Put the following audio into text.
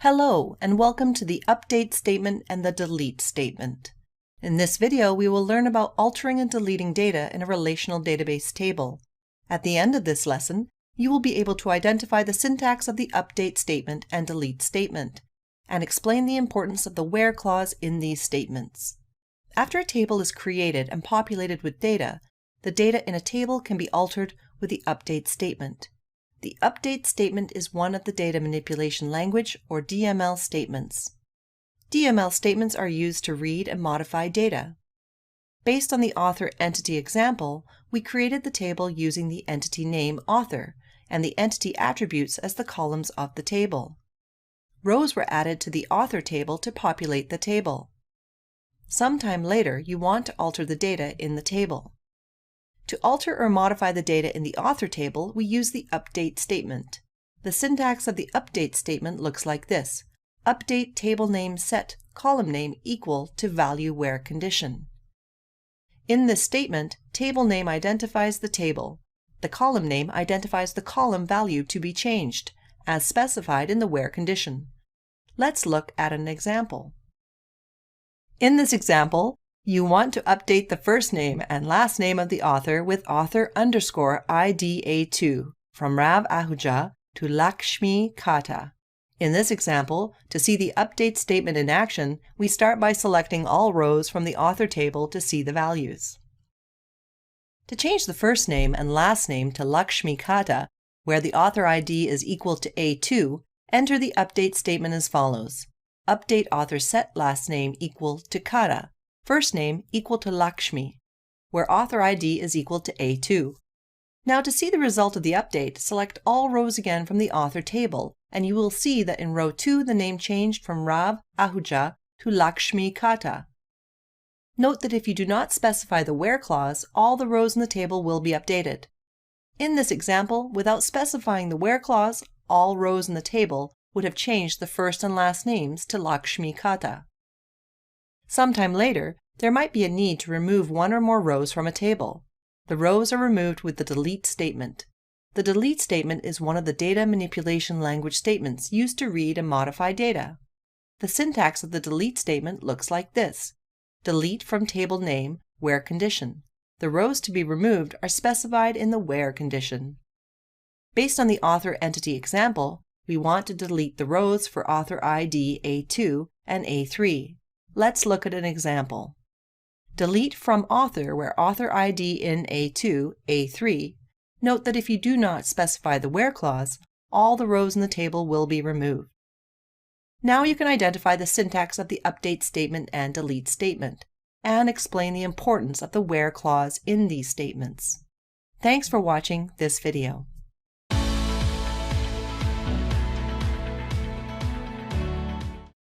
Hello, and welcome to the update statement and the delete statement. In this video, we will learn about altering and deleting data in a relational database table. At the end of this lesson, you will be able to identify the syntax of the update statement and delete statement, and explain the importance of the where clause in these statements. After a table is created and populated with data, the data in a table can be altered with the update statement. The update statement is one of the data manipulation language, or DML statements. DML statements are used to read and modify data. Based on the author entity example, we created the table using the entity name author and the entity attributes as the columns of the table. Rows were added to the author table to populate the table. Sometime later, you want to alter the data in the table. To alter or modify the data in the author table, we use the update statement. The syntax of the update statement looks like this: update table name set column name equal to value where condition. In this statement, table name identifies the table. The column name identifies the column value to be changed, as specified in the where condition. Let's look at an example. In this example, you want to update the first name and last name of the author with author_IDA2 from Rav Ahuja to Lakshmi Kata. In this example, to see the update statement in action, we start by selecting all rows from the author table to see the values. To change the first name and last name to Lakshmi Kata, where the author ID is equal to A2, enter the update statement as follows: update author set last name equal to Kata, first name equal to Lakshmi, where author ID is equal to A2. Now to see the result of the update, select all rows again from the author table, and you will see that in row 2 the name changed from Rav Ahuja to Lakshmi Kata. Note that if you do not specify the where clause, all the rows in the table will be updated. In this example, without specifying the where clause, all rows in the table would have changed the first and last names to Lakshmi Kata. Sometime later, there might be a need to remove one or more rows from a table. The rows are removed with the delete statement. The delete statement is one of the data manipulation language statements used to read and modify data. The syntax of the delete statement looks like this: delete from table name where condition. The rows to be removed are specified in the where condition. Based on the author entity example, we want to delete the rows for author ID A2 and A3. Let's look at an example. Delete from author where author ID in A2, A3. Note that if you do not specify the where clause, all the rows in the table will be removed. Now you can identify the syntax of the update statement and delete statement, and explain the importance of the where clause in these statements. Thanks for watching this video.